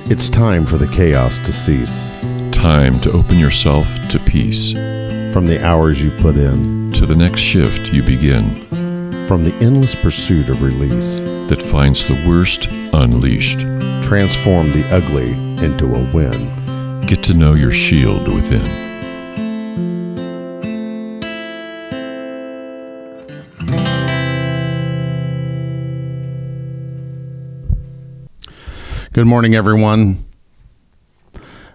It's time for the chaos to cease. Time to open yourself to peace. From the hours you've put in. To the next shift you begin. From the endless pursuit of release. That finds the worst unleashed. Transform the ugly into a win. Get to know your shield within. Good morning, everyone.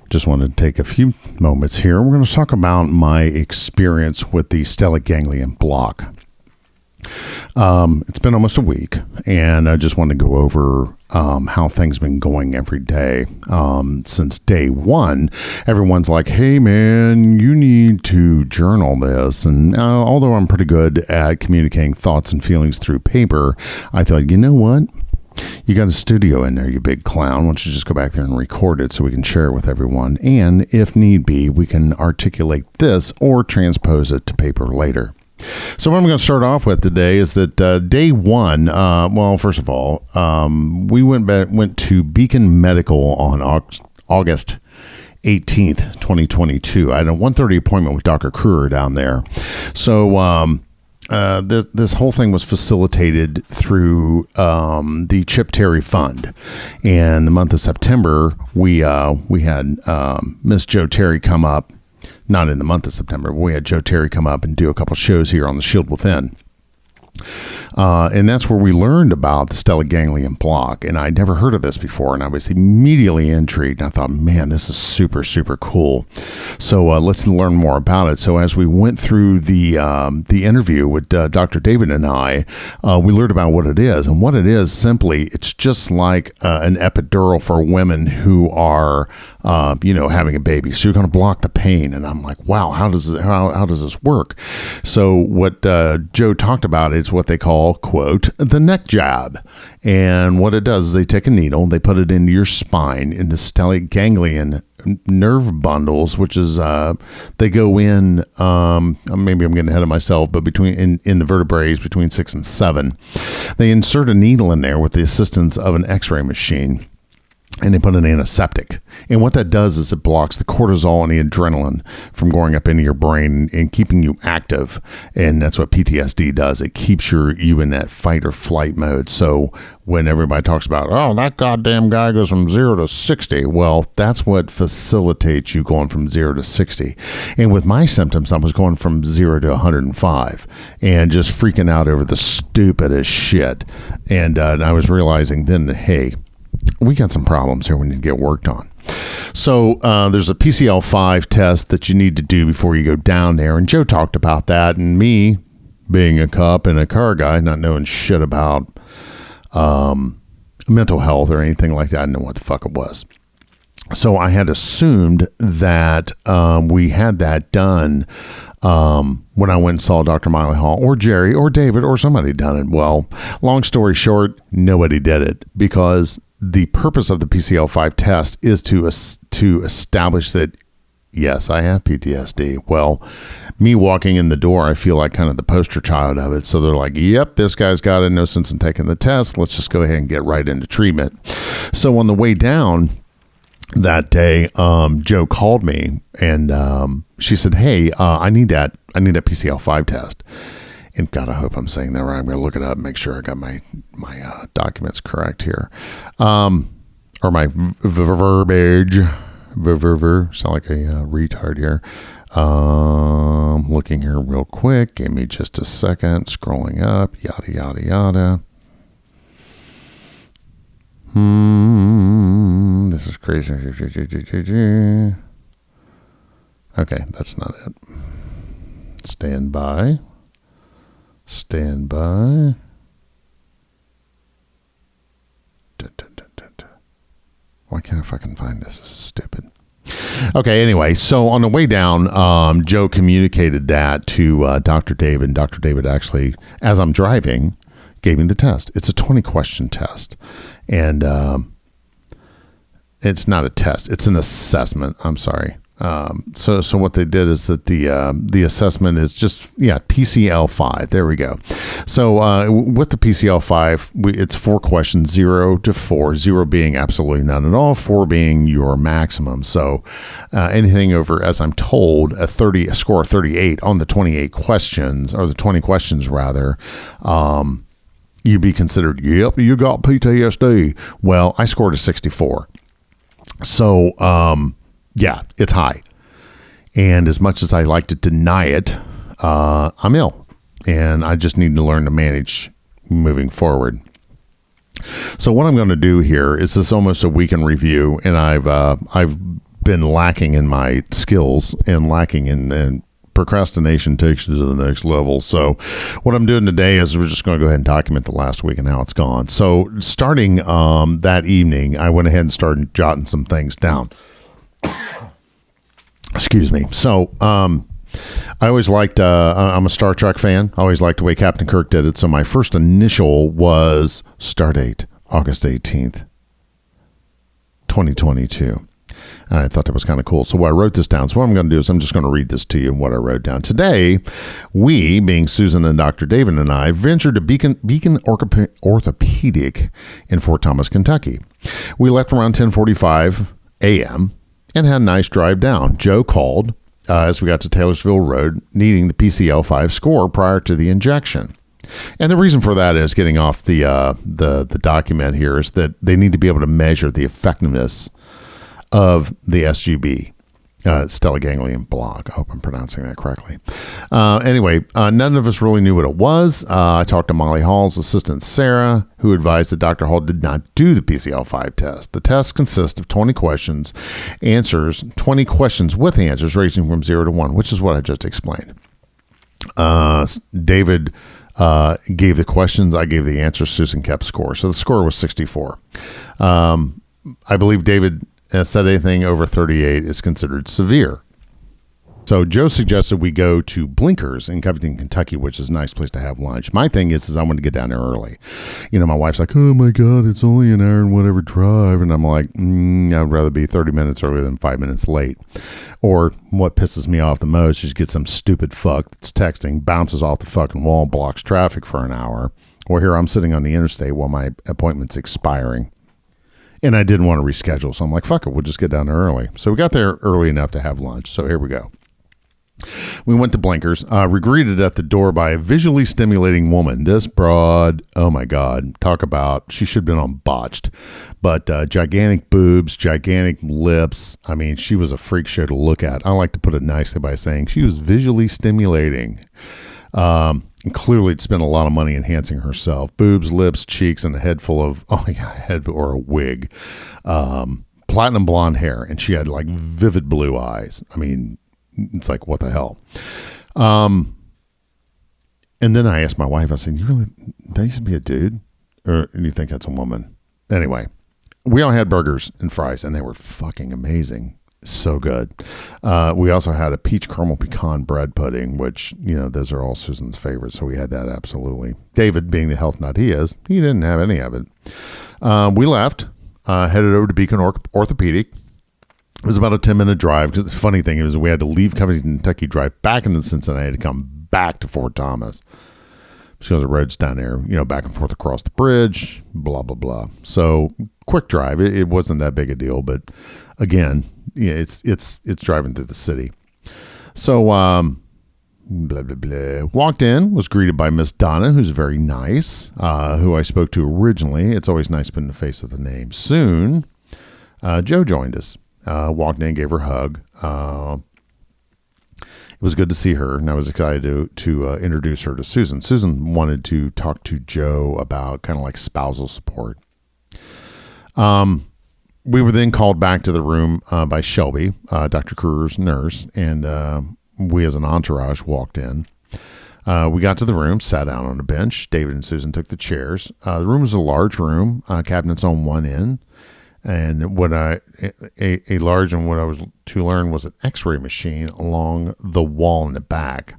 Just wanted to take a few moments here. We're going to talk about my experience with the Stellate Ganglion Block. It's been almost a week, and I just wanted to go over how things have been going every day. Since day one, everyone's like, hey, man, you need to journal this. And although I'm pretty good at communicating thoughts and feelings through paper, I thought, you know what? You got a studio in there, you big clown. Why don't you just go back there and record it so we can share it with everyone? And if need be, we can articulate this or transpose it to paper later. So what I'm going to start off with today is that day one, first of all, we went to Beacon Medical on August 18th, 2022. I had a 1:30 appointment with Dr. Kruger down there. So this whole thing was facilitated through the Chip Terry Fund. And the month of September, we had Miss Joe Terry come up. Not in the month of September, but we had Joe Terry come up and do a couple shows here on the Shield Within. And that's where we learned about the Stellate Ganglion Block. And I'd never heard of this before, and I was immediately intrigued. And I thought, man, this is super, super cool. So let's learn more about it. So as we went through the interview with Dr. David and I, we learned about what it is. And what it is, simply, it's just like an epidural for women who are, having a baby. So you're going to block the pain. And I'm like, wow, how does this work? So what Joe talked about is what they call, quote, the neck jab. And what it does is they take a needle, they put it into your spine in the stellate ganglion nerve bundles, which is they go in, maybe I'm getting ahead of myself, but between in the vertebrae between 6 and 7. They insert a needle in there with the assistance of an x-ray machine. And they put an antiseptic. And what that does is it blocks the cortisol and the adrenaline from going up into your brain and keeping you active. And that's what PTSD does. It keeps you in that fight or flight mode. So when everybody talks about, oh, that goddamn guy goes from 0 to 60, well, that's what facilitates you going from 0 to 60. And with my symptoms, I was going from 0 to 105 and just freaking out over the stupidest shit. And I was realizing then, hey, we got some problems here we need to get worked on. So there's a PCL5 test that you need to do before you go down there. And Joe talked about that. And me, being a cop and a car guy, not knowing shit about mental health or anything like that, I didn't know what the fuck it was. So I had assumed that we had that done when I went and saw Dr. Miley Hall or Jerry or David or somebody done it. Well, long story short, nobody did it because the purpose of the PCL5 test is to establish that, yes, I have PTSD. Well, me walking in the door, I feel like kind of the poster child of it. So they're like, yep, this guy's got it. No sense in taking the test. Let's just go ahead and get right into treatment. So on the way down that day, Joe called me and she said, hey, I need that PCL5 test. And God, I hope I'm saying that right. I'm going to look it up and make sure I got my documents correct here. Or my verbiage. Sound like a retard here. Looking here real quick. Give me just a second. Scrolling up. Yada, yada, yada. This is crazy. Okay, that's not it. Stand by. Why can't I fucking find this? This is stupid. Okay, anyway, so on the way down, Joe communicated that to Dr. David. And Dr. David actually, as I'm driving, gave me the test. It's a 20-question test. And it's not a test. It's an assessment. I'm sorry. So what they did is that the assessment is just PCL5. There we go. So with the PCL5, it's 4 questions, 0 to 4. 0 being absolutely none at all, 4 being your maximum. So anything over, as I'm told, a score of 38 on the 28 questions, or the 20 questions rather. You'd be considered, yep, you got PTSD. Well, I scored a 64. So, it's high. And as much as I like to deny it, I'm ill. And I just need to learn to manage moving forward. So what I'm going to do here is this almost a week in review. And I've been lacking in my skills and lacking in procrastination takes you to the next level. So what I'm doing today is we're just going to go ahead and document the last week and how it's gone. So starting that evening, I went ahead and started jotting some things down. Excuse me. So I always liked, I'm a Star Trek fan. I always liked the way Captain Kirk did it. So my first initial was Stardate, August 18th, 2022. And I thought that was kind of cool. So I wrote this down. So what I'm going to do is I'm just going to read this to you, what I wrote down. Today, we, being Susan and Dr. David and I, ventured to Beacon Orthopedic in Fort Thomas, Kentucky. We left around 10:45 a.m. and had a nice drive down. Joe called as we got to Taylorsville Road, needing the PCL5 score prior to the injection. And the reason for that is, getting off the document here, is that they need to be able to measure the effectiveness of the SGB, Stellate Ganglion Block. I hope I'm pronouncing that correctly. Anyway, none of us really knew what it was. I talked to Molly Hall's assistant, Sarah, who advised that Dr. Hall did not do the PCL5 test. The test consists of 20 questions with answers ranging from 0 to 1, which is what I just explained. David gave the questions. I gave the answers. Susan kept score. So the score was 64. I believe David said anything over 38 is considered severe. So Joe suggested we go to Blinkers in Covington, Kentucky, which is a nice place to have lunch. My thing is I want to get down there early. My wife's like, oh my God, it's only an hour and whatever drive. And I'm like, I'd rather be 30 minutes early than 5 minutes late. Or what pisses me off the most is get some stupid fuck that's texting, bounces off the fucking wall, blocks traffic for an hour. Or here I'm sitting on the interstate while my appointment's expiring. And I didn't want to reschedule. So I'm like, fuck it, we'll just get down there early. So we got there early enough to have lunch. So here we go. We went to Blinkers. We're greeted at the door by a visually stimulating woman. This broad, oh my God, talk about, she should have been on Botched. But gigantic boobs, gigantic lips. I mean, she was a freak show to look at. I like to put it nicely by saying she was visually stimulating. And clearly spent a lot of money enhancing herself. Boobs, lips, cheeks, and a head full of, head or a wig. Platinum blonde hair. And she had like vivid blue eyes. I mean, it's like, what the hell? And then I asked my wife, I said, that used to be a dude? Or do you think that's a woman? Anyway, we all had burgers and fries, and they were fucking amazing. So good. We also had a peach caramel pecan bread pudding, which, those are all Susan's favorites. So we had that. Absolutely. David, being the health nut he is, he didn't have any of it. We left, headed over to Beacon Orthopedic. It was about a 10-minute drive. Because the funny thing is we had to leave Covington, Kentucky, drive back into Cincinnati to come back to Fort Thomas. Because the road's down there, back and forth across the bridge, blah, blah, blah. So quick drive. It wasn't that big a deal, but again, it's driving through the city. So, blah, blah, blah. Walked in, was greeted by Miss Donna, who's very nice, who I spoke to originally. It's always nice putting a face with a name. Soon, Joe joined us. Walked in, gave her a hug. It was good to see her, and I was excited to introduce her to Susan. Susan wanted to talk to Joe about kind of like spousal support. We were then called back to the room by Shelby, Dr. Kruger's nurse, and we as an entourage walked in. We got to the room, sat down on a bench. David and Susan took the chairs. The room was a large room, cabinets on one end. And what a large, and what I was to learn was an X-ray machine along the wall in the back.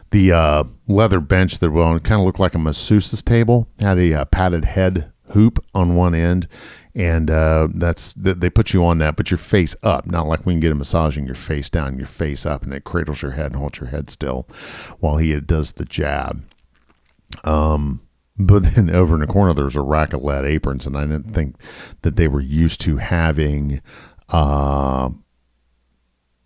The leather bench that kind of looked like a masseuse's table had a padded head hoop on one end, And they put you on that, but your face up, not like we can get a massaging your face down, your face up, and it cradles your head and holds your head still while he does the jab. But then over in the corner, there's a rack of lead aprons, and I didn't think that they were used to having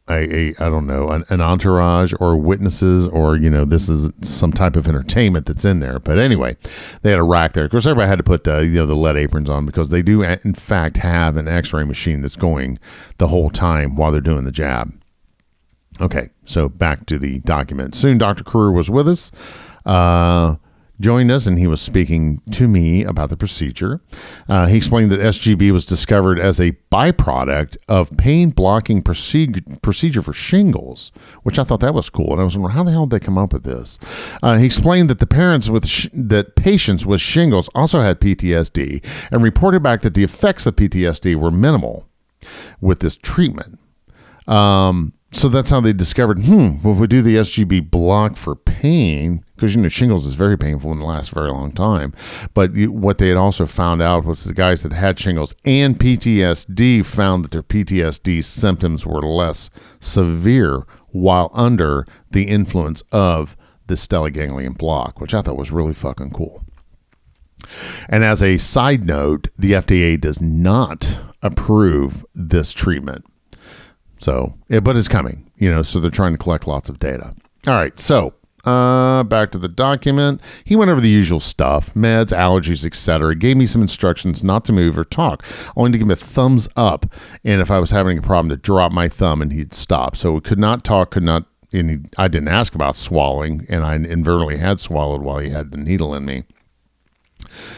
I don't know, an entourage or witnesses, or, this is some type of entertainment that's in there. But anyway, they had a rack there. Of course, everybody had to put the lead aprons on, because they do, in fact, have an x-ray machine that's going the whole time while they're doing the jab. Okay, so back to the document. Soon, Dr. Kruger was with us. Joined us, and he was speaking to me about the procedure. He explained that SGB was discovered as a byproduct of pain blocking procedure for shingles, which I thought that was cool. And I was wondering, how the hell did they come up with this? He explained that the parents that patients with shingles also had PTSD, and reported back that the effects of PTSD were minimal with this treatment. So that's how they discovered, well, if we do the SGB block for pain, because, shingles is very painful and lasts a very long time. But what they had also found out was the guys that had shingles and PTSD found that their PTSD symptoms were less severe while under the influence of the Stellate Ganglion Block, which I thought was really fucking cool. And as a side note, the FDA does not approve this treatment. So, but it's coming, so they're trying to collect lots of data. All right, so back to the document. He went over the usual stuff, meds, allergies, etc. Gave me some instructions not to move or talk, only to give me a thumbs up, and if I was having a problem, to drop my thumb, and he'd stop. So we could not talk, and I didn't ask about swallowing, and I inadvertently had swallowed while he had the needle in me.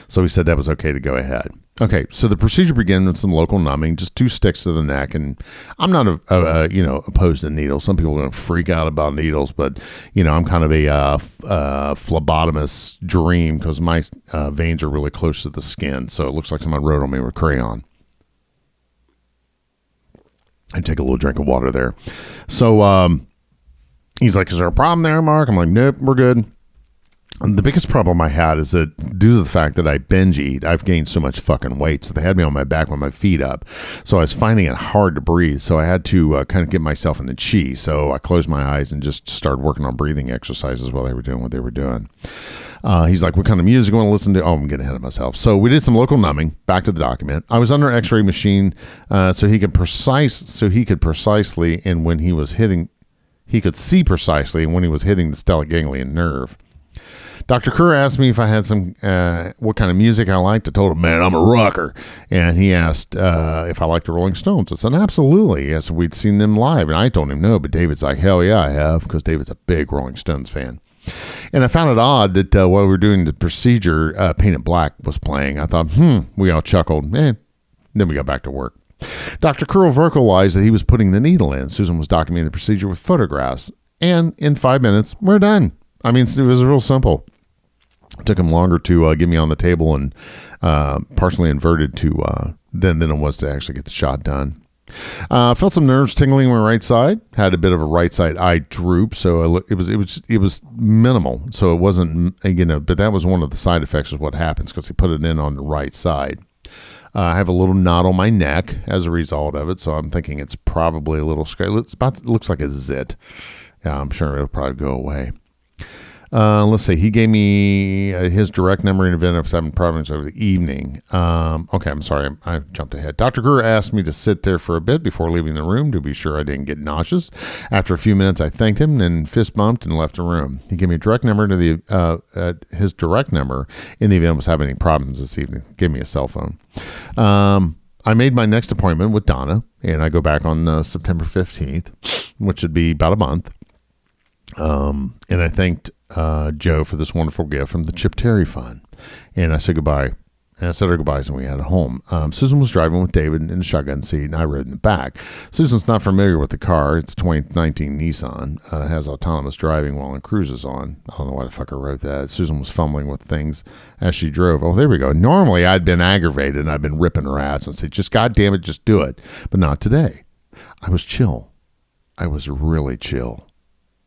So he said that was okay to go ahead. Okay, so the procedure began with some local numbing, just 2 sticks to the neck, and I'm not opposed to needles. Some people are going to freak out about needles, but I'm kind of a phlebotomist's dream, because my veins are really close to the skin, so it looks like someone wrote on me with crayon. I take a little drink of water there. So he's like, "Is there a problem there, Mark?" I'm like, "Nope, we're good." The biggest problem I had is that due to the fact that I binge eat, I've gained so much fucking weight. So they had me on my back with my feet up. So I was finding it hard to breathe. So I had to kind of get myself in the chi. So I closed my eyes and just started working on breathing exercises while they were doing what they were doing. He's like, "What kind of music you want to listen to?" Oh, I'm getting ahead of myself. So we did some local numbing. Back to the document. I was under an x-ray machine so he could precisely, and when he was hitting, he could see precisely when he was hitting the stellate ganglion nerve. Dr. Kerr asked me if I had some, what kind of music I liked. I told him, "Man, I'm a rocker." And he asked if I liked the Rolling Stones. I said, "Absolutely." Yes, we'd seen them live. And I told him no, but David's like, "Hell yeah, I have," because David's a big Rolling Stones fan. And I found it odd that while we were doing the procedure, Paint It Black was playing. I thought, we all chuckled. Then we got back to work. Dr. Kerr vocalized that he was putting the needle in. Susan was documenting the procedure with photographs. And in 5 minutes, we're done. I mean, it was real simple. It took him longer to get me on the table and partially inverted than it was to actually get the shot done. Felt some nerves tingling on my right side. Had a bit of a right side eye droop, so it was minimal. So it wasn't, but that was one of the side effects of what happens because he put it in on the right side. I have a little knot on my neck as a result of it, so I'm thinking it's probably a little scratch. It looks like a zit. Yeah, I'm sure it'll probably go away. Let's see. He gave me his direct number in event of having problems over the evening. Okay, I'm sorry. I jumped ahead. Dr. Gurr asked me to sit there for a bit before leaving the room to be sure I didn't get nauseous. After a few minutes, I thanked him and fist bumped and left the room. He gave me a direct number his direct number in the event I was having any problems this evening. Gave me a cell phone. I made my next appointment with Donna, and I go back on September 15th, which would be about a month. And I thanked Joe for this wonderful gift from the Chip Terry Fund. And I said goodbye. And I said our goodbyes when we had it home. Susan was driving with David in the shotgun seat, and I rode in the back. Susan's not familiar with the car. It's a 2019 Nissan. Has autonomous driving while on cruises on. I don't know why the fuck I wrote that. Susan was fumbling with things as she drove. Oh, there we go. Normally, I'd been aggravated, and I'd been ripping her ass and said, "Just goddamn it, just do it." But not today. I was chill. I was really chill.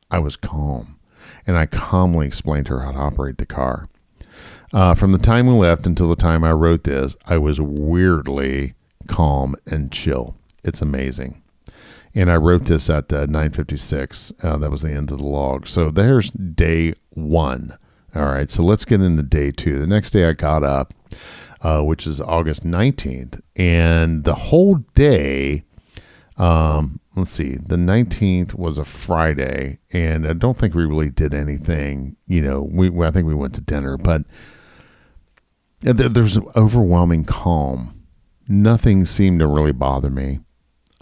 I was calm, and I calmly explained to her how to operate the car. From the time we left until the time I wrote this, I was weirdly calm and chill. It's amazing. And I wrote this at 9:56. That was the end of the log. So there's day 1. All right, so let's get into day 2. The next day I got up, which is August 19th, and the whole day, let's see, the 19th was a Friday, and I don't think we really did anything. I think we went to dinner, but there's an overwhelming calm. Nothing seemed to really bother me.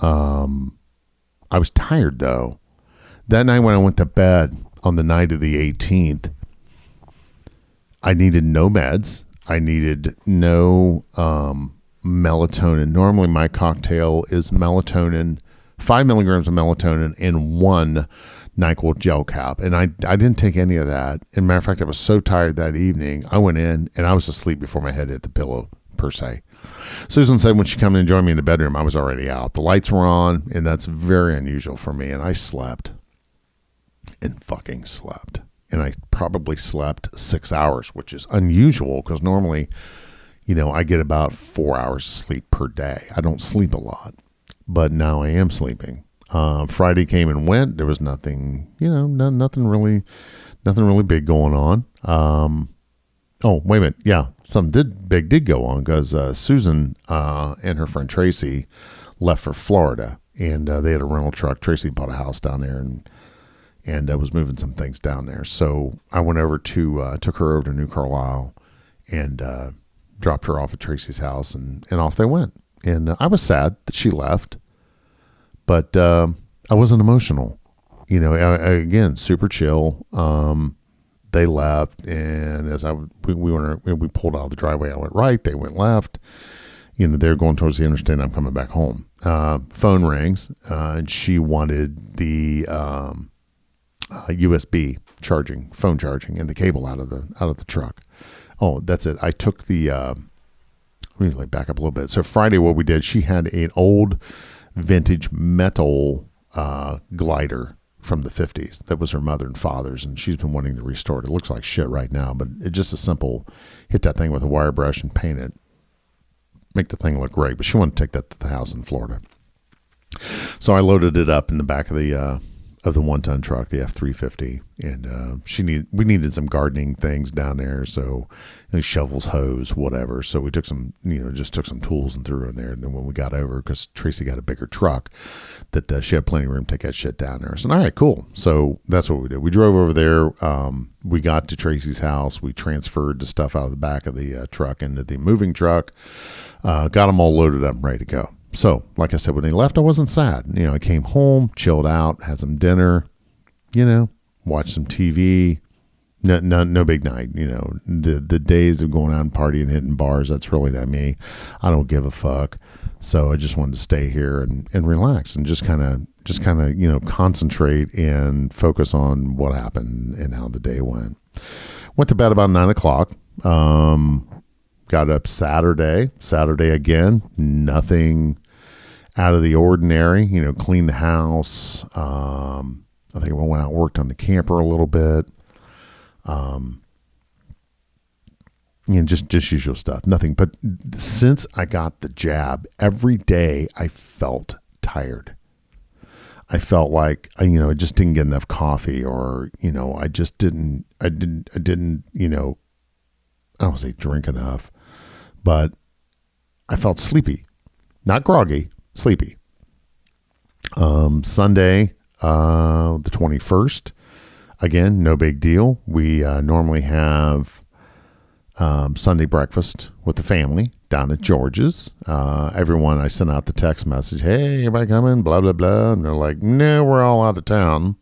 I was tired, though. That night when I went to bed on the night of the 18th, I needed no meds. I needed no melatonin. Normally, my cocktail is melatonin, 5 milligrams of melatonin, and 1 NyQuil gel cap. And I didn't take any of that. As a matter of fact, I was so tired that evening, I went in and I was asleep before my head hit the pillow, per se. Susan said when she came in and joined me in the bedroom, I was already out. The lights were on, and that's very unusual for me. And I slept and fucking slept. And I probably slept 6 hours, which is unusual because normally, I get about 4 hours of sleep per day. I don't sleep a lot, but now I am sleeping. Friday came and went. There was nothing, nothing really big going on. Oh, wait a minute. Yeah, something big did go on because Susan and her friend Tracy left for Florida, and they had a rental truck. Tracy bought a house down there, and I was moving some things down there. So I went over took her over to New Carlisle and dropped her off at Tracy's house, and off they went. And I was sad that she left, but I wasn't emotional. Again, super chill. They left, and as we pulled out of the driveway, I went right, they went left. They're going towards the interstate, and I'm coming back home. Phone rings, and she wanted the USB phone charging, and the cable out of the truck. Oh, that's it. I took the. Let me back up a little bit. So Friday, what we did, she had an old vintage metal glider from the 50s. That was her mother and father's, and she's been wanting to restore it. It looks like shit right now, but it's just a simple hit that thing with a wire brush and paint it. Make the thing look great, but she wanted to take that to the house in Florida. So I loaded it up in the back of the 1-ton truck, the F-350, and we needed some gardening things down there, so shovels, hose, whatever. So we took some, just took some tools and threw in there. And then when we got over, because Tracy got a bigger truck, that she had plenty of room to take that shit down there. So all right, cool. So that's what we did. We drove over there. We got to Tracy's house. We transferred the stuff out of the back of the truck into the moving truck. Got them all loaded up and ready to go. So, like I said, when they left, I wasn't sad. I came home, chilled out, had some dinner, watched some TV. No big night. The days of going out and partying, hitting bars, that's really not me. I don't give a fuck. So I just wanted to stay here and relax and just kind of concentrate and focus on what happened and how the day went. Went to bed about 9:00. Got up Saturday again, nothing out of the ordinary, cleaned the house. I think I went out and worked on the camper a little bit. Just usual stuff, nothing. But since I got the jab, every day I felt tired. I felt like, I just didn't get enough coffee, or, I didn't, I don't want to say drink enough, but I felt sleepy, not groggy, sleepy. Sunday, the 21st, again, no big deal. We normally have Sunday breakfast with the family down at George's. Everyone, I sent out the text message, hey, everybody coming, blah, blah, blah. And they're like, no, we're all out of town.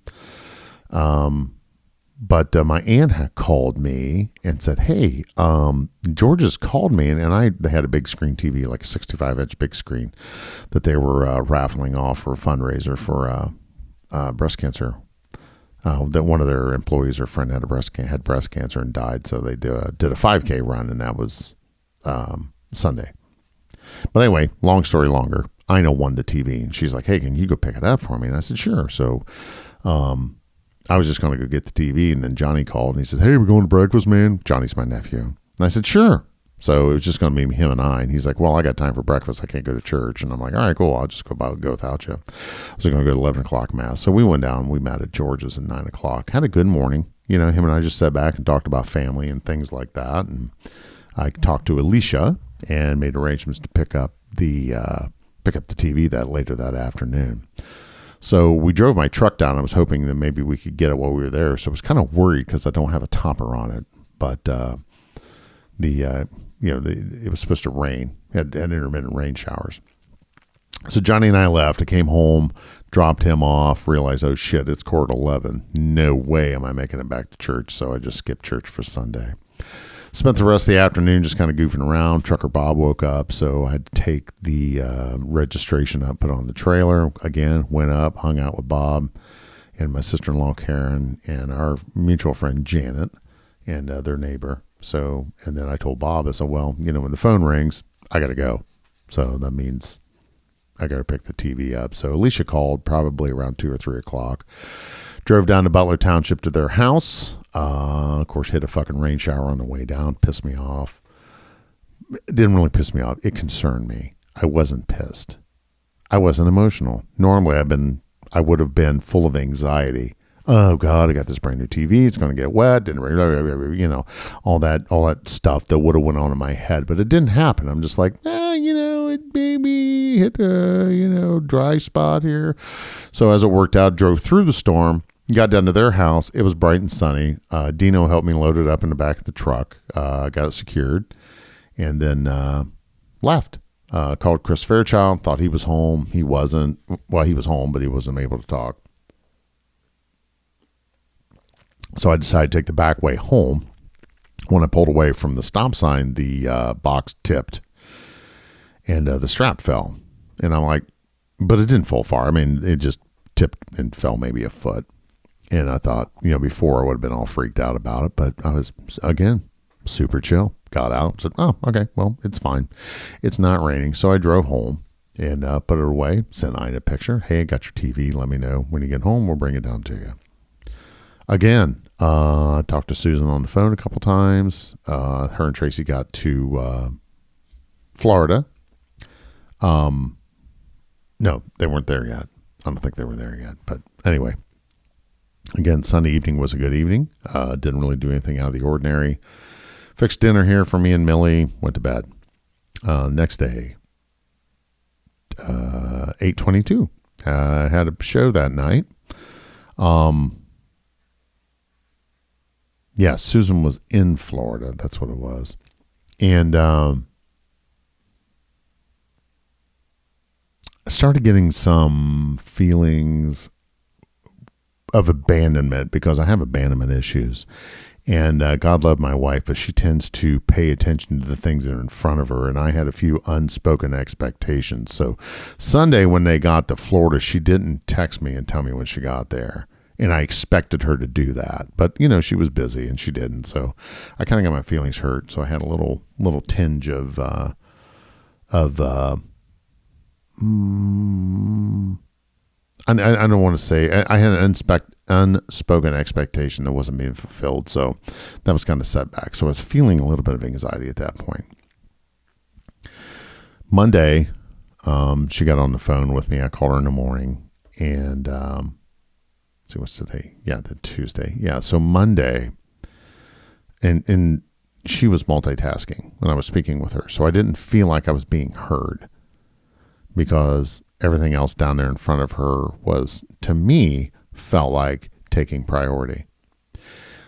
But my aunt had called me and said, hey, George's called me, and they had a big screen TV, like a 65-inch big screen, that they were raffling off for a fundraiser for breast cancer. That one of their employees or friend had breast cancer and died, so they did a 5K run, and that was Sunday. But anyway, long story longer, Ina won the TV, and she's like, hey, can you go pick it up for me? And I said, sure. So I was just going to go get the TV, and then Johnny called, and he said, hey, we're going to breakfast, man. Johnny's my nephew. And I said, sure. So it was just going to be him and I. And he's like, well, I got time for breakfast. I can't go to church. And I'm like, all right, cool. I'll just go without you. I was going to go to 11 o'clock mass. So we went down. We met at George's at 9 o'clock. Had a good morning. Him and I just sat back and talked about family and things like that. And I talked to Alicia and made arrangements to pick up the TV later that afternoon. So we drove my truck down. I was hoping that maybe we could get it while we were there. So I was kind of worried because I don't have a topper on it. But it was supposed to rain. Had intermittent rain showers. So Johnny and I left. I came home, dropped him off, realized, oh shit, it's court 11. No way am I making it back to church. So I just skipped church for Sunday. Spent the rest of the afternoon just kind of goofing around. Trucker Bob woke up, so I had to take the registration up, put on the trailer. Again, went up, hung out with Bob and my sister-in-law Karen and our mutual friend Janet and their neighbor. So, and then I told Bob, I said, well, when the phone rings, I got to go. So that means I got to pick the TV up. So Alicia called probably around 2 or 3 o'clock. Drove down to Butler Township to their house. Of course, hit a fucking rain shower on the way down. Pissed me off. It didn't really piss me off. It concerned me. I wasn't pissed. I wasn't emotional. Normally, I would have been full of anxiety. Oh God, I got this brand new TV. It's going to get wet, and all that stuff that would have went on in my head, but it didn't happen. I'm just like, it maybe hit a dry spot here. So as it worked out, drove through the storm. Got down to their house. It was bright and sunny. Dino helped me load it up in the back of the truck. Got it secured, and then left. Called Chris Fairchild. Thought he was home. He wasn't. Well, he was home, but he wasn't able to talk. So I decided to take the back way home. When I pulled away from the stop sign, the box tipped, and the strap fell. And I'm like, but it didn't fall far. I mean, it just tipped and fell maybe a foot. And I thought, before I would have been all freaked out about it, but I was, again, super chill. Got out, said, oh, okay, well, it's fine. It's not raining. So I drove home and put it away, sent Ida a picture. Hey, I got your TV. Let me know when you get home. We'll bring it down to you. Again, talked to Susan on the phone a couple times. Her and Tracy got to Florida. No, they weren't there yet. I don't think they were there yet. But anyway, again, Sunday evening was a good evening. Didn't really do anything out of the ordinary. Fixed dinner here for me and Millie. Went to bed. Next day, 8:22. Had a show that night. Yeah, Susan was in Florida. That's what it was. And I started getting some feelings of abandonment because I have abandonment issues. And God love my wife, but she tends to pay attention to the things that are in front of her. And I had a few unspoken expectations. So Sunday when they got to Florida, she didn't text me and tell me when she got there. And I expected her to do that. But, she was busy and she didn't. So I kind of got my feelings hurt. So I had a little tinge of I don't want to say, I had an unspoken expectation that wasn't being fulfilled. So that was kind of setback. So I was feeling a little bit of anxiety at that point. Monday, she got on the phone with me. I called her in the morning and, see what's today? Yeah, the Tuesday. Yeah. So Monday and she was multitasking when I was speaking with her. So I didn't feel like I was being heard because everything else down there in front of her was, to me, felt like taking priority.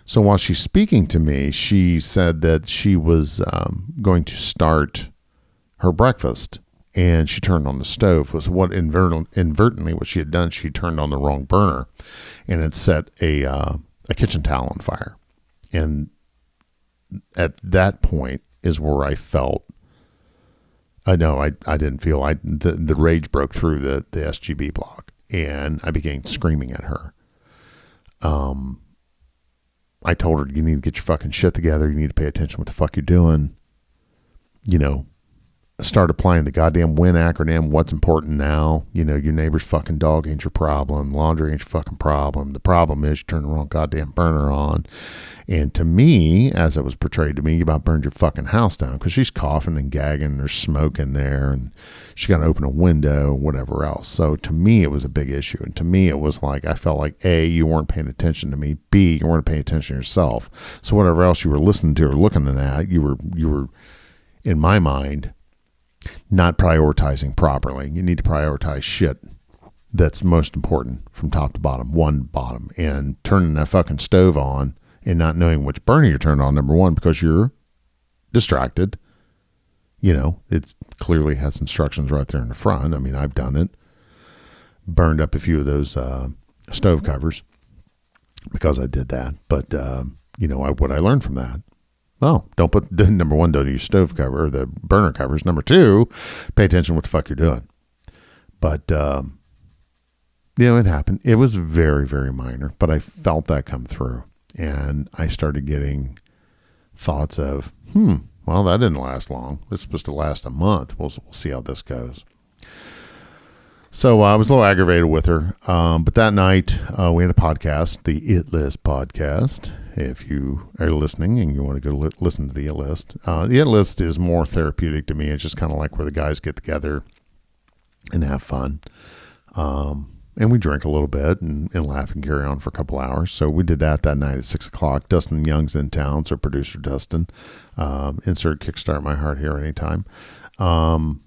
So while she's speaking to me, she said that she was going to start her breakfast and she turned on the stove. Was what inadvertently what she had done, she turned on the wrong burner and it set a kitchen towel on fire. And at that point is where I felt, I didn't feel, the rage broke through the SGB block and I began screaming at her. I told her, you need to get your fucking shit together. You need to pay attention to what the fuck you're doing. start applying the goddamn WIN acronym. What's important now? You know, your neighbor's fucking dog ain't your problem. Laundry ain't your fucking problem. The problem is you turn the wrong goddamn burner on. And to me, as it was portrayed to me, you about burned your fucking house down because she's coughing and gagging and there's smoke in there and she got to open a window, whatever else. So to me, it was a big issue. And to me, it was like, I felt like A, you weren't paying attention to me. B, you weren't paying attention to yourself. So whatever else you were listening to or looking at, you were, in my mind, not prioritizing properly. You need to prioritize shit that's most important from top to bottom, one bottom. And turning that fucking stove on and not knowing which burner you're turning on, number one, because you're distracted. You know, it clearly has instructions right there in the front. I mean, I've done it. Burned up a few of those stove covers because I did that. But, you know, what I learned from that, well, number one, don't use stove cover or the burner covers. Number two, pay attention to what the fuck you're doing. But, you know, it happened. It was very, very minor, but I felt that come through. And I started getting thoughts of, well, that didn't last long. It's supposed to last a month. We'll see how this goes. So I was a little aggravated with her. But that night, we had a podcast, the It List podcast. If you are listening and you want to go listen to the It List. The It List is more therapeutic to me. It's just kind of like where the guys get together and have fun. And we drink a little bit and laugh and carry on for a couple hours. So we did that night at 6 o'clock. Dustin Young's in town, so producer Dustin. Insert Kickstart My Heart here anytime. So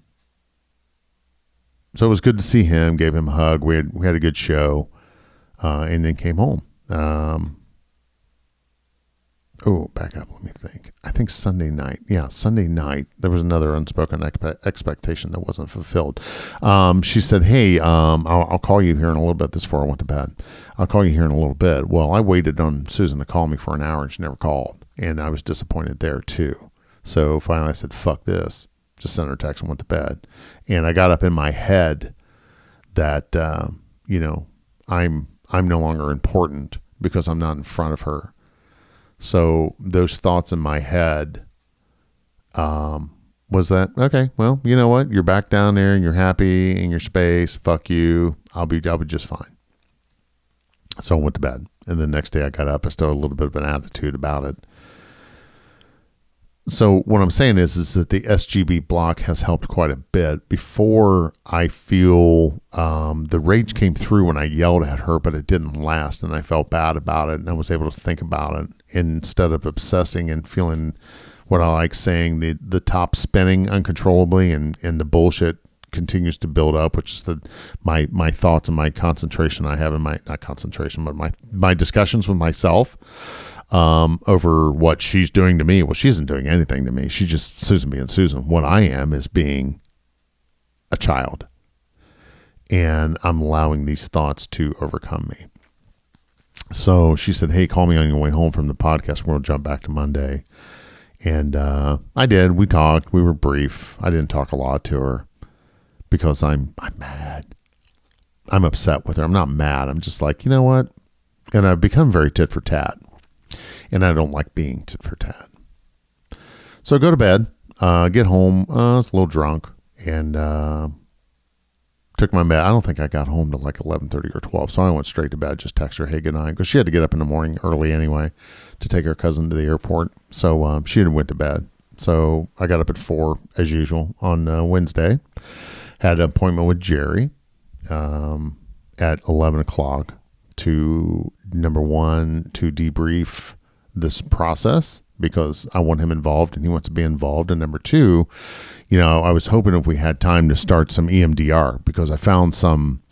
it was good to see him, gave him a hug. We had a good show, and then came home. Back up. Let me think. I think Sunday night. Yeah, Sunday night. There was another unspoken expectation that wasn't fulfilled. She said, hey, I'll call you here in a little bit. This before I went to bed. I'll call you here in a little bit. Well, I waited on Susan to call me for an hour and she never called. And I was disappointed there too. So finally I said, fuck this. Just sent her a text and went to bed. And I got up in my head that, you know, I'm no longer important because I'm not in front of her. So those thoughts in my head was that, okay, well, you know what? You're back down there and you're happy in your space. Fuck you. I'll be just fine. So I went to bed. And the next day I got up. I still had a little bit of an attitude about it. So what I'm saying is that the SGB block has helped quite a bit. Before, I feel the rage came through when I yelled at her, but it didn't last, and I felt bad about it, and I was able to think about it instead of obsessing and feeling what I like saying, the top spinning uncontrollably, and the bullshit continues to build up, which is my thoughts and my concentration I have in not concentration, but my discussions with myself. Over what she's doing to me. Well, she isn't doing anything to me. She's just Susan being Susan. What I am is being a child. And I'm allowing these thoughts to overcome me. So she said, hey, call me on your way home from the podcast. We'll jump back to Monday. And I did. We talked. We were brief. I didn't talk a lot to her because I'm mad. I'm upset with her. I'm not mad. I'm just like, you know what? And I've become very tit for tat. And I don't like being tit for tat. So I go to bed, get home. I was a little drunk and took my bed. I don't think I got home till like 11:30 or 12. So I went straight to bed, just text her, hey, good night. Because she had to get up in the morning early anyway to take her cousin to the airport. So she didn't went to bed. So I got up at 4 as usual on Wednesday. Had an appointment with Jerry at 11 o'clock to, number one, to debrief this process because I want him involved and he wants to be involved. And number two, you know, I was hoping if we had time to start some EMDR because I found some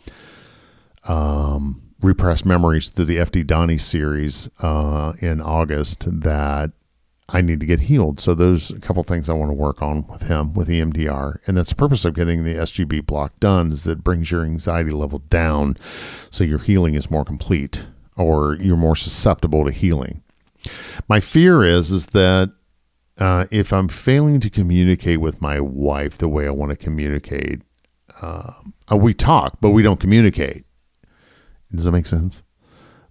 repressed memories through the FD Donnie series in August that I need to get healed. So there's a couple things I want to work on with him with EMDR. And that's the purpose of getting the SGB block done is that it brings your anxiety level down so your healing is more complete or you're more susceptible to healing. My fear is that if I'm failing to communicate with my wife the way I want to communicate, we talk, but we don't communicate. Does that make sense?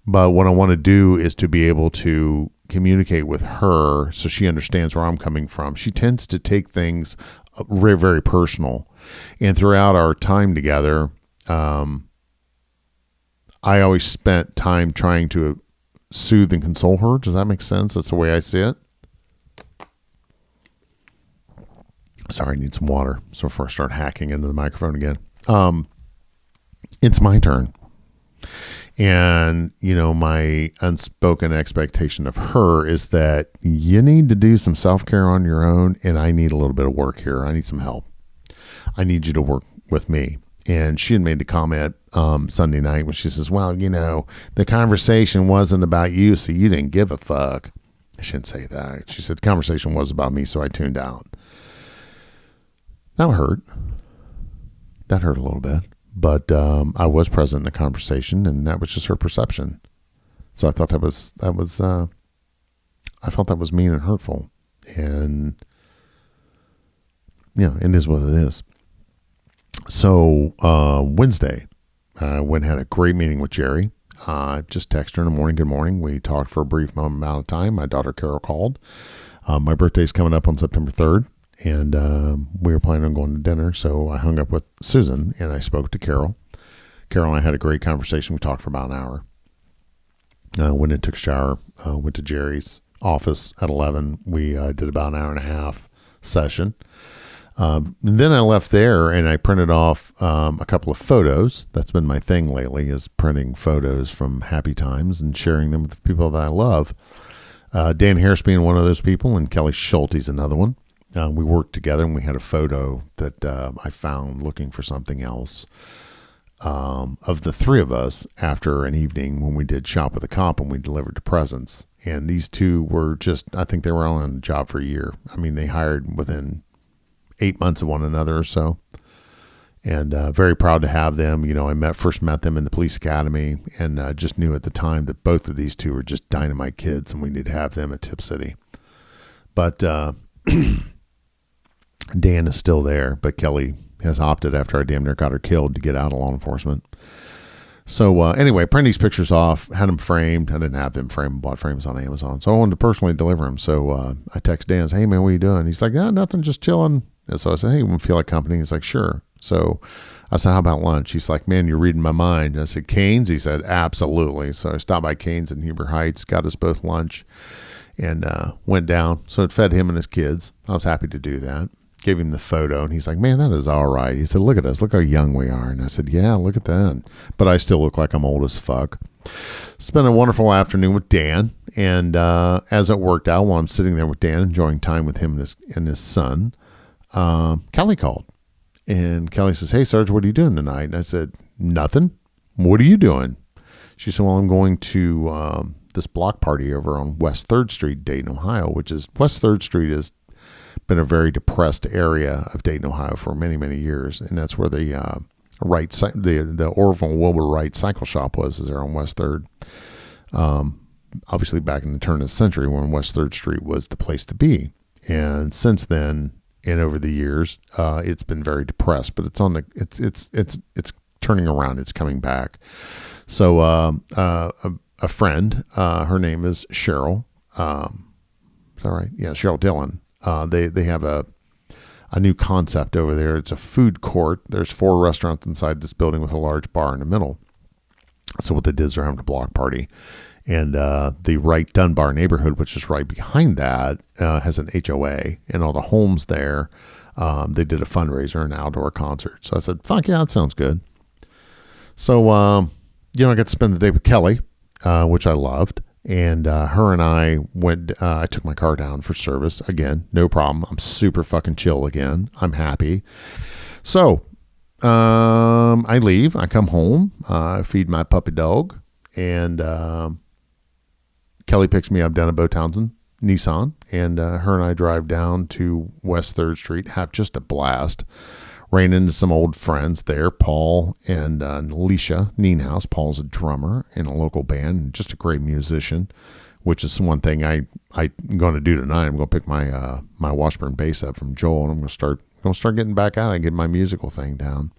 But what I want to do is to be able to communicate with her so she understands where I'm coming from. She tends to take things very, very personal. And throughout our time together, I always spent time trying to soothe and console her. Does that make sense? That's the way I see it. Sorry, I need some water. So before I start hacking into the microphone again. It's my turn. And, my unspoken expectation of her is that you need to do some self-care on your own, and I need a little bit of work here. I need some help. I need you to work with me. And she had made the comment Sunday night when she says, well, the conversation wasn't about you, so you didn't give a fuck. I shouldn't say that. She said the conversation was about me, so I tuned out. That hurt. That hurt a little bit. But I was present in the conversation, and that was just her perception. So I thought I felt that was mean and hurtful. And, it is what it is. So Wednesday, I went and had a great meeting with Jerry. Just texted her in the morning, good morning. We talked for a brief amount of time. My daughter Carol called. My birthday's coming up on September 3rd. And we were planning on going to dinner, so I hung up with Susan, and I spoke to Carol. Carol and I had a great conversation. We talked for about an hour. Went and took a shower, went to Jerry's office at 11. We did about an hour and a half session. And then I left there, and I printed off a couple of photos. That's been my thing lately, is printing photos from happy times and sharing them with the people that I love. Dan Harris being one of those people, and Kelly Schulte's another one. We worked together, and we had a photo that I found looking for something else of the three of us after an evening when we did Shop with the Cop and we delivered the presents. And these two were I think they were on the job for a year. I mean, they hired within 8 months of one another or so. And very proud to have them. I first met them in the police academy, and just knew at the time that both of these two were just dynamite kids, and we need to have them at Tip City. But Dan is still there, but Kelly has opted after I damn near got her killed to get out of law enforcement. So anyway, I printed these pictures off, had them framed. I didn't have them framed, bought frames on Amazon. So I wanted to personally deliver them. So I text Dan and say, hey man, what are you doing? He's like, nothing, just chilling. And so I said, hey, you feel like company? He's like, sure. So I said, how about lunch? He's like, man, you're reading my mind. I said, Cane's? He said, absolutely. So I stopped by Cane's in Huber Heights, got us both lunch, and went down. So it fed him and his kids. I was happy to do that. Gave him the photo, and he's like, man, that is all right. He said, look at us. Look how young we are. And I said, yeah, look at that. But I still look like I'm old as fuck. Spent a wonderful afternoon with Dan. And as it worked out, while I'm sitting there with Dan, enjoying time with him and his son, Kelly called. And Kelly says, hey, Sarge, what are you doing tonight? And I said, nothing. What are you doing? She said, well, I'm going to this block party over on West 3rd Street, Dayton, Ohio, which is West 3rd Street has been a very depressed area of Dayton, Ohio for many, many years. And that's where the Orville Wilbur Wright cycle shop was, is there on West 3rd. Obviously back in the turn of the century when West 3rd Street was the place to be. And since then, and over the years, it's been very depressed, but it's it's turning around. It's coming back. So a friend, her name is Cheryl. Is that right? Yeah, Cheryl Dillon. They have a new concept over there. It's a food court. There's 4 restaurants inside this building with a large bar in the middle. So what they did is they're having a block party. And the Wright Dunbar neighborhood, which is right behind that, has an HOA. And all the homes there, they did a fundraiser, an outdoor concert. So I said, fuck yeah, that sounds good. So, I got to spend the day with Kelly, which I loved. And her and I went, I took my car down for service. Again, no problem. I'm super fucking chill again. I'm happy. So I leave. I come home. I feed my puppy dog. And Kelly picks me up down at Bo Townsend Nissan. And her and I drive down to West 3rd Street. Have just a blast. Ran into some old friends there, Paul and Alicia Nienhaus. Paul's a drummer in a local band and just a great musician, which is one thing I'm going to do tonight. I'm going to pick my my Washburn bass up from Joel, and I'm going to start getting back out and get my musical thing down.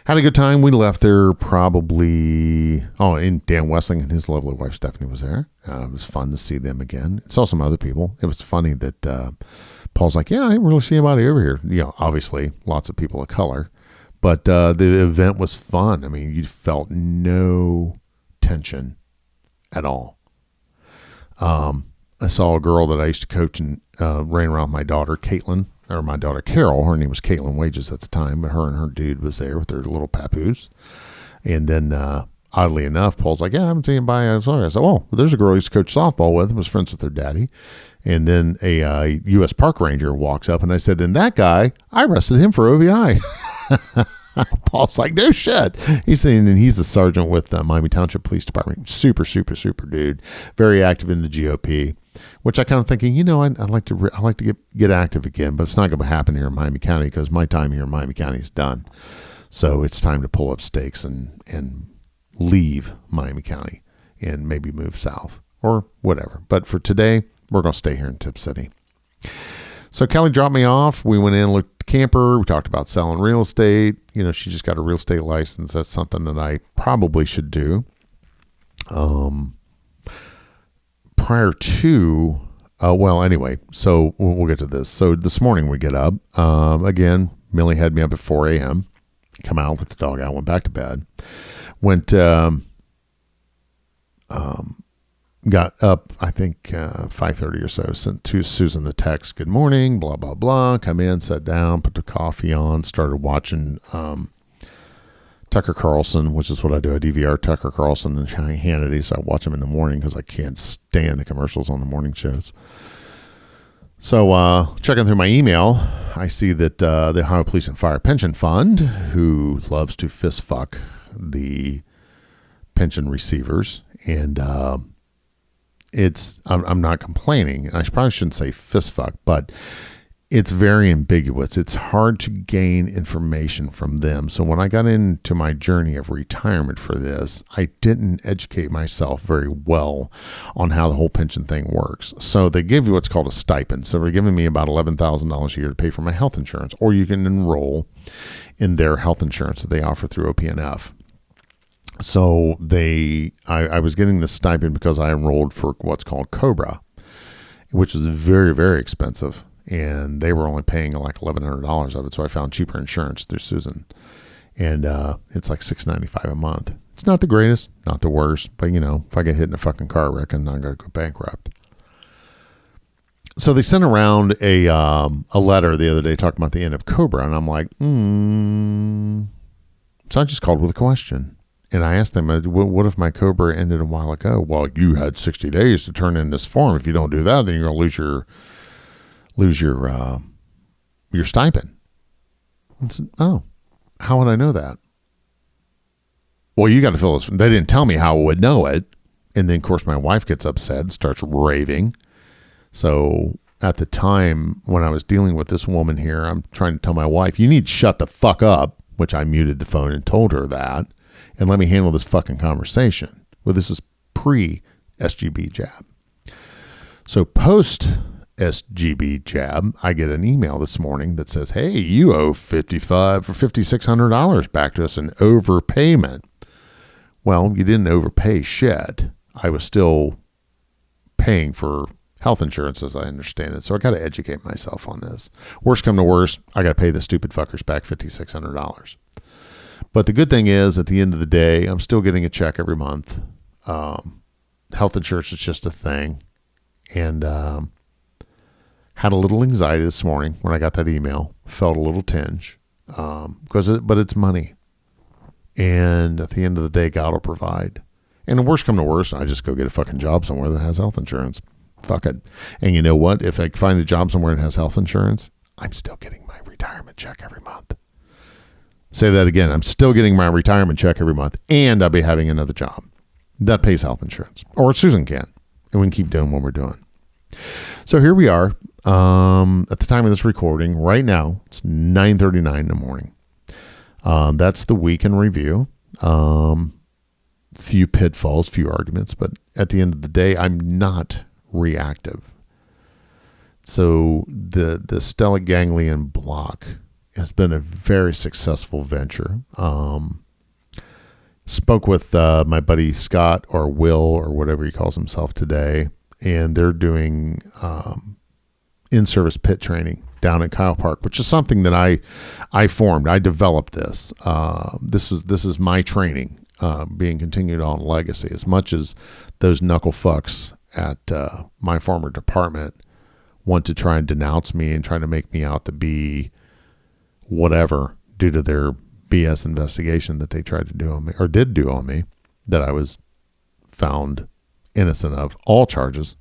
Had a good time. We left there probably, and Dan Wessling and his lovely wife Stephanie was there. It was fun to see them again. Saw some other people. It was funny that Paul's like, yeah, I didn't really see anybody over here. You know, obviously lots of people of color, but the event was fun. I mean, you felt no tension at all. I saw a girl that I used to coach and ran around with my daughter, Caitlin, or my daughter, Carol. Her name was Caitlin Wages at the time, but her and her dude was there with their little papoose. And then, oddly enough, Paul's like, yeah, I haven't seen anybody. I said, oh, there's a girl I used to coach softball with and was friends with her daddy. And then a U.S. Park Ranger walks up, and I said, and that guy, I arrested him for OVI. Paul's like, no shit. He's saying, and he's the sergeant with the Miami Township Police Department. Super, super, super dude. Very active in the GOP, which I kind of thinking, you know, I'd like to get active again, but it's not going to happen here in Miami County because my time here in Miami County is done. So it's time to pull up stakes and leave Miami County and maybe move south or whatever. But for today, we're going to stay here in Tip City. So Kelly dropped me off. We went in and looked at the camper. We talked about selling real estate. You know, she just got a real estate license. That's something that I probably should do. Prior to, anyway, so we'll get to this. So this morning we get up. Again, Millie had me up at 4 a.m. Come out with the dog out. Went back to bed. Got up, I think, 5:30 or so, sent to Susan the text, good morning, blah, blah, blah. Come in, sat down, put the coffee on, started watching Tucker Carlson, which is what I do. I DVR Tucker Carlson and Hannity, so I watch them in the morning because I can't stand the commercials on the morning shows. So checking through my email, I see that the Ohio Police and Fire Pension Fund, who loves to fist fuck the pension receivers, and I'm not complaining. I probably shouldn't say fist fuck, but it's very ambiguous. It's hard to gain information from them. So when I got into my journey of retirement for this, I didn't educate myself very well on how the whole pension thing works. So they give you what's called a stipend. So they're giving me about $11,000 a year to pay for my health insurance, or you can enroll in their health insurance that they offer through OPNF. So I was getting the stipend because I enrolled for what's called Cobra, which is very, very expensive. And they were only paying like $1,100 of it. So I found cheaper insurance through Susan. And it's like $695 a month. It's not the greatest, not the worst. But, you know, if I get hit in a fucking car wreck, I'm not going to go bankrupt. So they sent around a letter the other day talking about the end of Cobra. And I'm like, So I just called with a question. And I asked them, what if my Cobra ended a while ago? Well, you had 60 days to turn in this form. If you don't do that, then you're going to lose your stipend. I said, oh, how would I know that? Well, you got to fill this. They didn't tell me how I would know it. And then, of course, my wife gets upset and starts raving. So at the time when I was dealing with this woman here, I'm trying to tell my wife, you need to shut the fuck up, which I muted the phone and told her that, and let me handle this fucking conversation. Well, this is pre-SGB jab. So post SGB jab, I get an email this morning that says, hey, you owe $5,500 or $5,600 back to us in overpayment. Well, you didn't overpay shit. I was still paying for health insurance as I understand it. So I got to educate myself on this. Worst come to worst, I got to pay the stupid fuckers back $5,600. But the good thing is, at the end of the day, I'm still getting a check every month. Health insurance is just a thing. And had a little anxiety this morning when I got that email. Felt a little tinge. But it's money. And at the end of the day, God will provide. And the worst come to worst, I just go get a fucking job somewhere that has health insurance. Fuck it. And you know what? If I find a job somewhere that has health insurance, I'm still getting my retirement check every month. Say that again. I'm still getting my retirement check every month, and I'll be having another job that pays health insurance, or Susan can, and we can keep doing what we're doing. So here we are at the time of this recording. Right now, it's 9:39 in the morning. That's the week in review. Few pitfalls, few arguments, but at the end of the day, I'm not reactive. So the stellate ganglion block has been a very successful venture. Spoke with my buddy Scott, or Will, or whatever he calls himself today, and they're doing in-service pit training down at Kyle Park, which is something that I formed. I developed this. This is my training being continued on legacy. As much as those knuckle fucks at my former department want to try and denounce me and try to make me out to be whatever due to their BS investigation that they tried to do on me, or did do on me, that I was found innocent of all charges.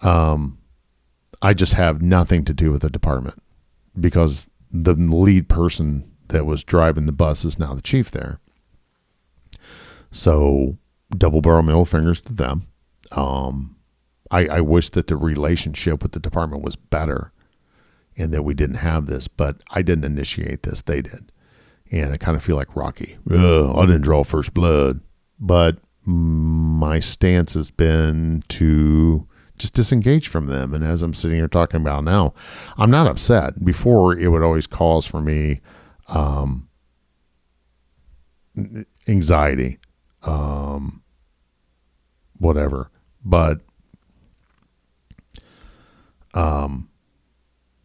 I just have nothing to do with the department, because the lead person that was driving the bus is now the chief there. So double barrel middle fingers to them. I wish that the relationship with the department was better and that we didn't have this, but I didn't initiate this. They did. And I kind of feel like Rocky. I didn't draw first blood. But my stance has been to just disengage from them. And as I'm sitting here talking about now, I'm not upset. Before, it would always cause for me anxiety, whatever. But,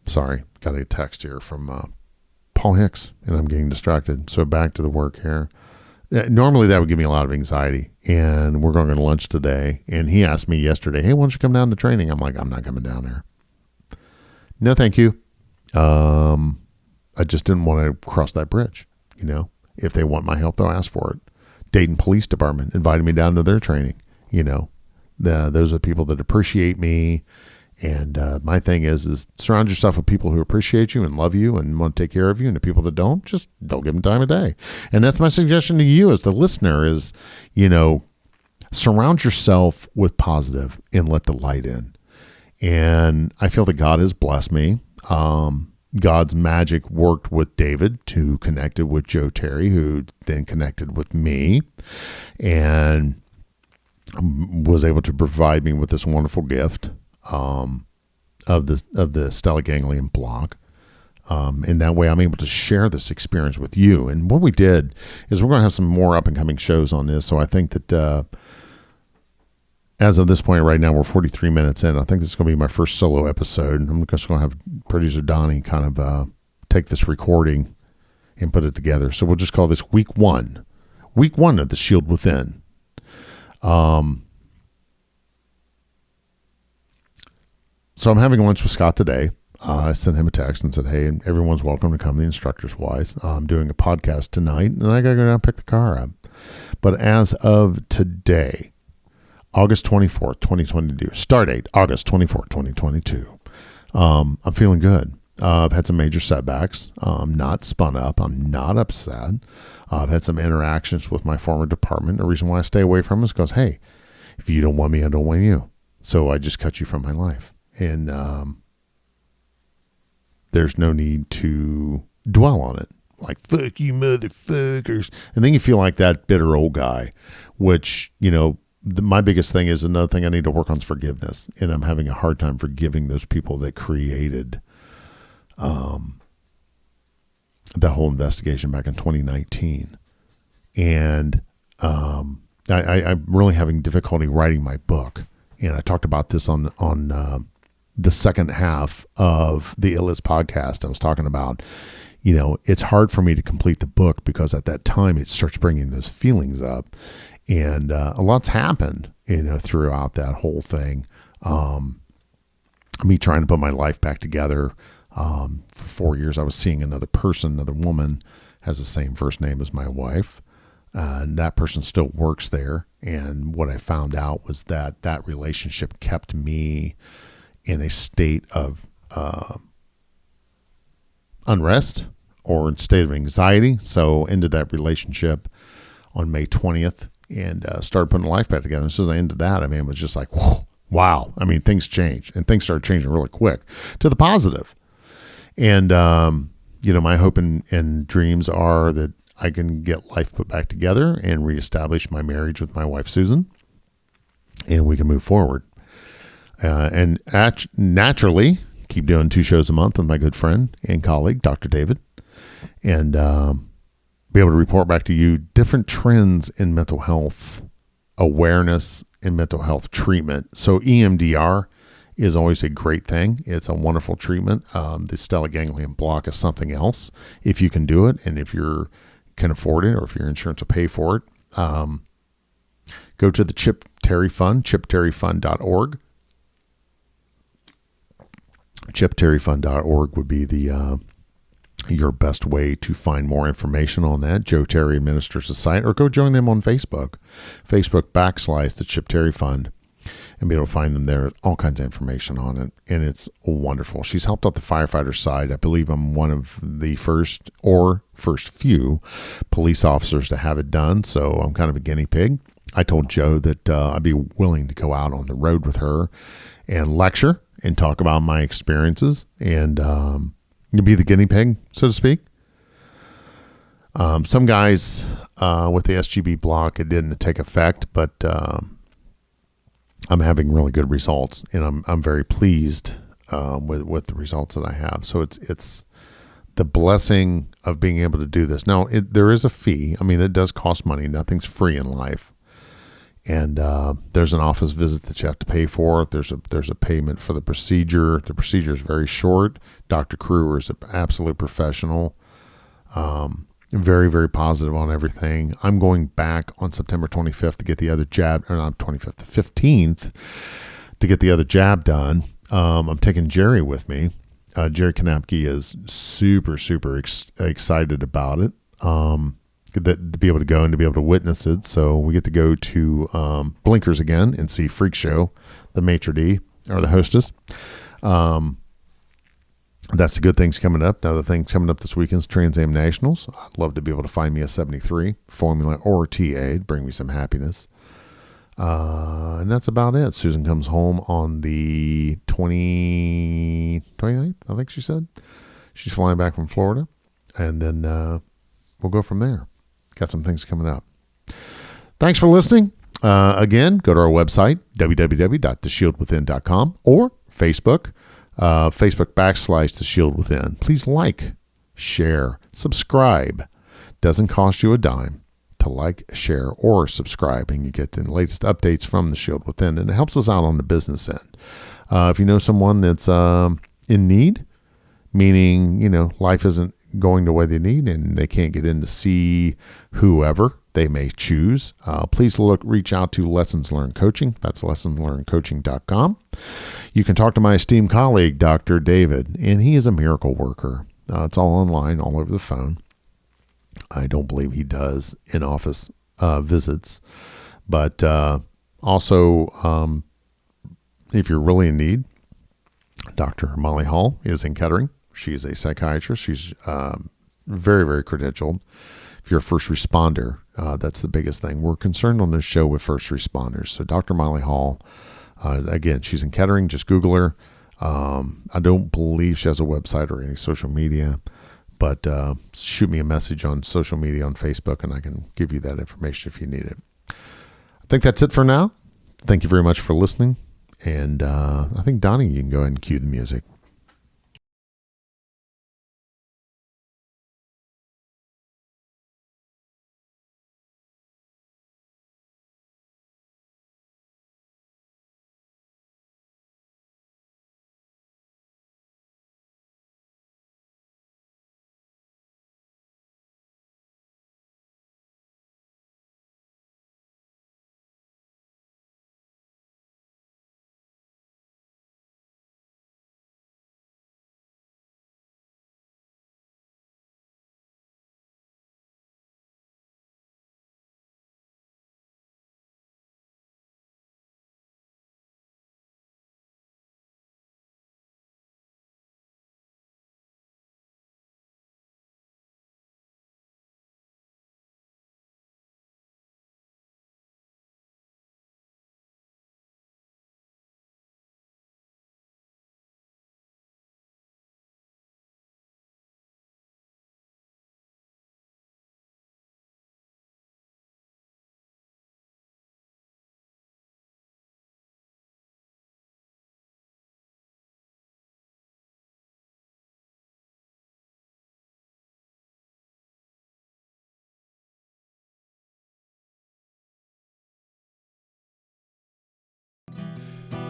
sorry, got a text here from Paul Hicks, and I'm getting distracted. So back to the work here. Normally that would give me a lot of anxiety, and we're going to lunch today. And he asked me yesterday, hey, why don't you come down to training? I'm like, I'm not coming down there. No, thank you. I just didn't want to cross that bridge. You know, if they want my help, they'll ask for it. Dayton Police Department invited me down to their training. You know, those are people that appreciate me. And my thing is surround yourself with people who appreciate you and love you and want to take care of you. And the people that don't, just don't give them time of day. And that's my suggestion to you as the listener is, you know, surround yourself with positive and let the light in. And I feel that God has blessed me. God's magic worked with David to connect it with Joe Terry, who then connected with me and was able to provide me with this wonderful gift of the Stellate Ganglion Block. And that way I'm able to share this experience with you. And what we did is we're going to have some more up and coming shows on this. So I think that, as of this point right now, we're 43 minutes in. I think this is going to be my first solo episode. I'm just going to have producer Donnie kind of, take this recording and put it together. So we'll just call this week one of the Shield Within. So I'm having lunch with Scott today. I sent him a text and said, hey, everyone's welcome to come, the instructor's wise. I'm doing a podcast tonight, and I got to go down and pick the car up. But as of today, August 24th, 2022, start date, August 24th, 2022, I'm feeling good. I've had some major setbacks. I'm not spun up. I'm not upset. I've had some interactions with my former department. The reason why I stay away from it is because, hey, if you don't want me, I don't want you. So I just cut you from my life. And there's no need to dwell on it. Like, fuck you motherfuckers. And then you feel like that bitter old guy, which, you know, my biggest thing is another thing I need to work on is forgiveness. And I'm having a hard time forgiving those people that created that whole investigation back in 2019. And I'm really having difficulty writing my book. And I talked about this on the second half of the Illis podcast. I was talking about, you know, it's hard for me to complete the book because at that time it starts bringing those feelings up, and a lot's happened, you know, throughout that whole thing. Me trying to put my life back together. For 4 years, I was seeing another person, another woman, has the same first name as my wife. And that person still works there. And what I found out was that that relationship kept me in a state of unrest or in a state of anxiety. So ended that relationship on May 20th and started putting life back together. And as soon as I ended that, I mean, it was just like, whew, wow. I mean, things changed, and things started changing really quick to the positive. And, you know, my hope and dreams are that I can get life put back together and reestablish my marriage with my wife, Susan, and we can move forward. And naturally, keep doing 2 shows a month with my good friend and colleague, Dr. David, and be able to report back to you different trends in mental health awareness and mental health treatment. So EMDR is always a great thing. It's a wonderful treatment. The Stellate Ganglion Block is something else if you can do it and if you can afford it or if your insurance will pay for it. Go to the Chip Terry Fund, chipterryfund.org. chipterryfund.org would be the your best way to find more information on that. Joe Terry administers the site, or go join them on Facebook, the Chip Terry Fund, and be able to find them there. All kinds of information on it, and it's wonderful. She's helped out the firefighter side. I believe I'm one of the first few police officers to have it done, so I'm kind of a guinea pig. I told Joe that I'd be willing to go out on the road with her and lecture and talk about my experiences and be the guinea pig, so to speak. Some guys with the SGB block, it didn't take effect, but I'm having really good results, and I'm very pleased with the results that I have. So it's the blessing of being able to do this. Now, there is a fee. I mean, it does cost money. Nothing's free in life. And there's an office visit that you have to pay for. There's a payment for the procedure. The procedure is very short. Dr. Kruger is an absolute professional. Very, very positive on everything. I'm going back on September 25th to get the other jab, or not 25th, the 15th to get the other jab done. I'm taking Jerry with me. Jerry Kanapke is super, super excited about it. That to be able to go and to be able to witness it. So we get to go to Blinkers again and see Freak Show, the maitre d' or the hostess. That's the good things coming up. Now the thing coming up this weekend is Trans Am Nationals. I'd love to be able to find me a 73 Formula or TA to bring me some happiness. And that's about it. Susan comes home on the 29th, I think she said. She's flying back from Florida. And then we'll go from there. Got some things coming up. Thanks for listening. Again, go to our website, www.theshieldwithin.com, or Facebook, Facebook.com/theshieldwithin. Please like, share, subscribe. Doesn't cost you a dime to like, share, or subscribe, and you get the latest updates from The Shield Within, and it helps us out on the business end. If you know someone that's in need, meaning, life isn't going the way they need and they can't get in to see whoever they may choose, please reach out to Lessons Learned Coaching. That's lessonslearnedcoaching.com. You can talk to my esteemed colleague, Dr. David, and he is a miracle worker. It's all online, all over the phone. I don't believe he does in-office visits, but also if you're really in need, Dr. Molly Hall is in Kettering. She's a psychiatrist. She's very, very credentialed. If you're a first responder, that's the biggest thing. We're concerned on this show with first responders. So Dr. Molly Hall, again, she's in Kettering. Just Google her. I don't believe she has a website or any social media, but shoot me a message on social media on Facebook, and I can give you that information if you need it. I think that's it for now. Thank you very much for listening. And I think, Donnie, you can go ahead and cue the music.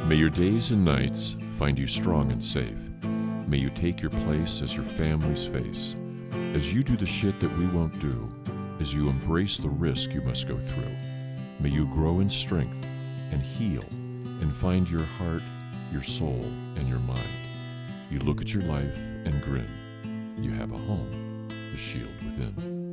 May your days and nights find you strong and safe. May you take your place as your family's face. As you do the shit that we won't do, as you embrace the risk you must go through, may you grow in strength and heal and find your heart, your soul, and your mind. You look at your life and grin. You have a home, the shield within.